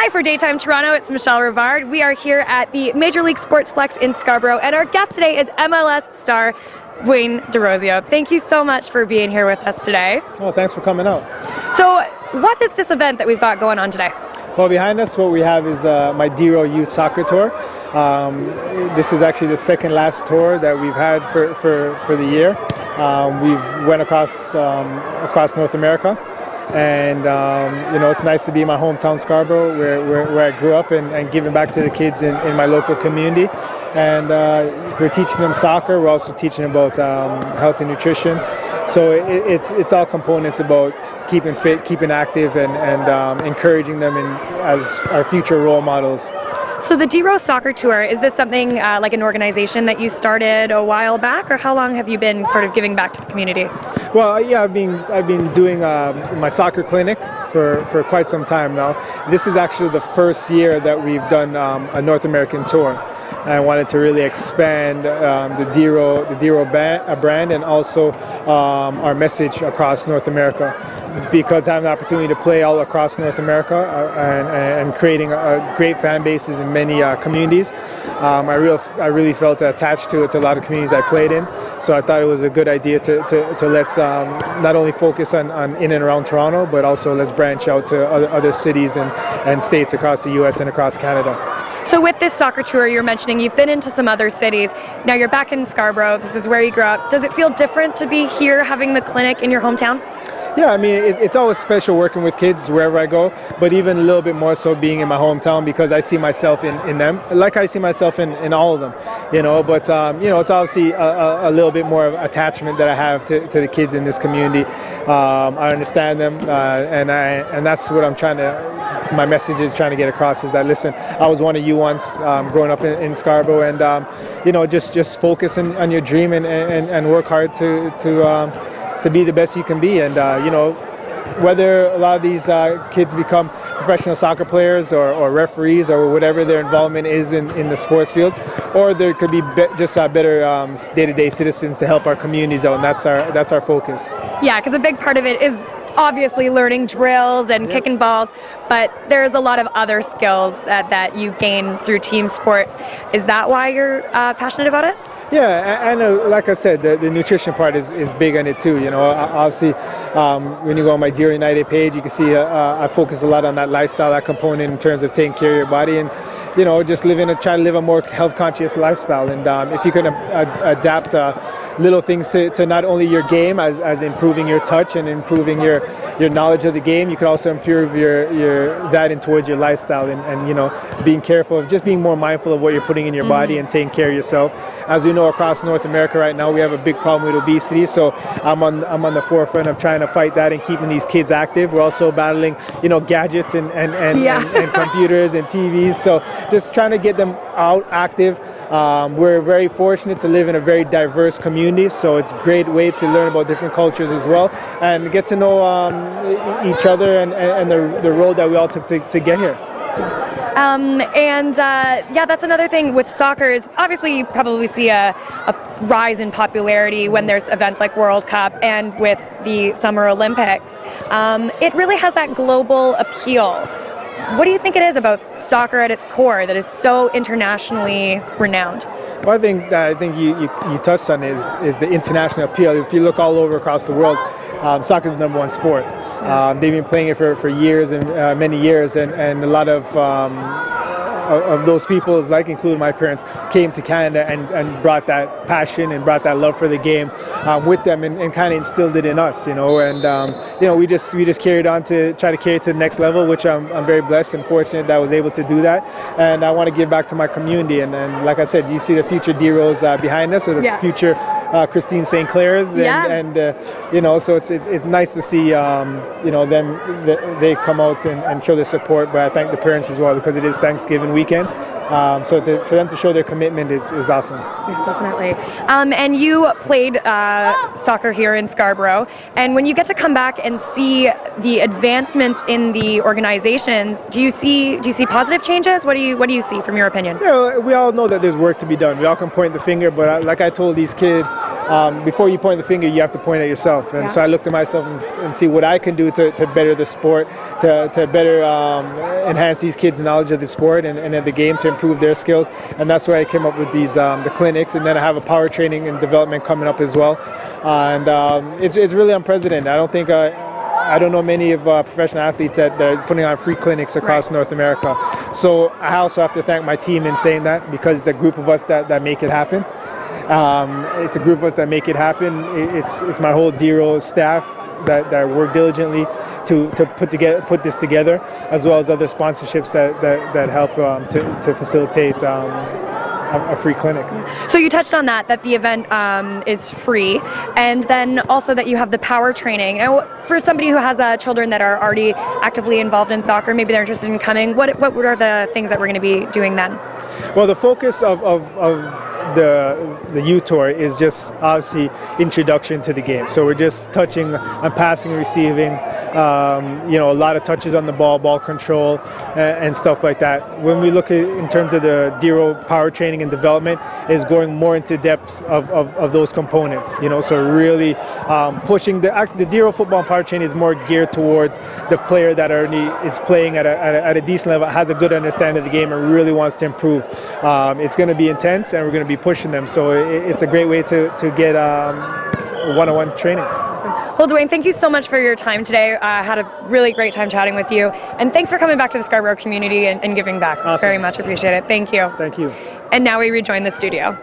Hi, for Daytime Toronto, it's Michelle Rivard. We are here at the Major League Sportsplex in Scarborough, and our guest today is MLS star Dwayne De Rosario. Thank you so much for being here with us today. Oh, thanks for coming out. So, what is this event that we've got going on today? Well, behind us, what we have is my DeRo Youth Soccer Tour. This is actually the second last tour that we've had for the year. We've went across North America. And you know, it's nice to be in my hometown Scarborough, where I grew up, and giving back to the kids in my local community. And we're teaching them soccer. We're also teaching them about health and nutrition. So it's all components about keeping fit, keeping active, and encouraging them as our future role models. So the DeRo Soccer Tour, is this something like an organization that you started a while back, or how long have you been sort of giving back to the community? Well, yeah, I've been doing my soccer clinic for quite some time now. This is actually the first year that we've done a North American tour. And I wanted to really expand the DeRo brand, and also our message across North America, because having the opportunity to play all across North America and creating great fan bases in many communities, I really felt attached to a lot of communities I played in. So I thought it was a good idea to let's not only focus on in and around Toronto, but also let's branch out to other cities and states across the U.S. and across Canada. So with this soccer tour, you're mentioning you've been into some other cities. Now you're back in Scarborough. This is where you grew up. Does it feel different to be here having the clinic in your hometown? Yeah, I mean, it's always special working with kids wherever I go, but even a little bit more so being in my hometown, because I see myself in them, like I see myself in all of them, you know. But you know, it's obviously a little bit more of attachment that I have to the kids in this community. I understand them, and that's what my message is trying to get across, is that, listen, I was one of you once, growing up in Scarborough, and you know, just focus on your dream and work hard to be the best you can be. And you know, whether a lot of these kids become professional soccer players or referees or whatever their involvement is in the sports field, or there could be just better day-to-day citizens to help our communities out, and that's our focus. Yeah, because a big part of it is obviously learning drills and kicking balls, but there's a lot of other skills that you gain through team sports. Is that why you're passionate about it? Yeah, and like I said, the nutrition part is big on it too. You know, obviously, when you go on my DeRo United page, you can see I focus a lot on that lifestyle, that component in terms of taking care of your body, and you know, just try to live a more health-conscious lifestyle. And if you can adapt little things to not only your game, as improving your touch and improving your knowledge of the game, you can also improve that and towards your lifestyle, and you know, being careful of just being more mindful of what you're putting in your body and taking care of yourself. As we know, across North America right now, we have a big problem with obesity, so I'm on the forefront of trying to fight that and keeping these kids active. We're also battling, you know, gadgets and computers and TVs, so just trying to get them out active. We're very fortunate to live in a very diverse community, so it's a great way to learn about different cultures as well, and get to know each other and the road that we all took to get here. Yeah, that's another thing with soccer, is obviously you probably see a rise in popularity when there's events like World Cup and with the Summer Olympics. It really has that global appeal. What do you think it is about soccer at its core that is so internationally renowned? Well, I think you touched on is the international appeal. If you look all over across the world, soccer is the #1 sport. They've been playing it for years and many years, and a lot of those people, like including my parents, came to Canada and brought that passion and brought that love for the game with them, and kind of instilled it in us, you know. And you know, we just carried on to try to carry it to the next level, which I'm very blessed and fortunate that I was able to do that. And I want to give back to my community, and like I said, you see the future DeRos behind us, or the future Christine St. Clair's, and you know, so it's nice to see you know, they come out and show their support. But I thank the parents as well, because it is Thanksgiving weekend, so for them to show their commitment is awesome. Yeah, definitely. And you played soccer here in Scarborough, and when you get to come back and see the advancements in the organizations, do you see positive changes? What do you see from your opinion? Yeah, we all know that there's work to be done. We all can point the finger, but like I told these kids, before you point the finger, you have to point at yourself. And so I looked at myself and see what I can do to better the sport, to better enhance these kids' knowledge of the sport and of the game, to improve their skills. And that's where I came up with these the clinics. And then I have a power training and development coming up as well. And it's really unprecedented. I don't know many of professional athletes that are putting on free clinics across North America. So I also have to thank my team in saying that, because it's a group of us that make it happen. It's a group of us that make it happen. It's my whole DeRo staff that work diligently to put this together, as well as other sponsorships that help to facilitate a free clinic. So you touched on that the event is free, and then also that you have the power training. Now, for somebody who has children that are already actively involved in soccer, maybe they're interested in coming, what are the things that we're going to be doing then? Well, the focus of the youth tour is just obviously introduction to the game. So we're just touching on passing and receiving, a lot of touches on the ball control, and stuff like that. When we look at in terms of the DeRo power training and development, is going more into depths of those components. So really pushing the DeRo football and power training is more geared towards the player that already is playing at a decent level, has a good understanding of the game, and really wants to improve. It's going to be intense, and we're going to be pushing them. So it's a great way to get one-on-one training. Well, Dwayne, thank you so much for your time today. I had a really great time chatting with you, and thanks for coming back to the Scarborough community and giving back. Awesome. Very much appreciate it. Thank you. Thank you. And now we rejoin the studio.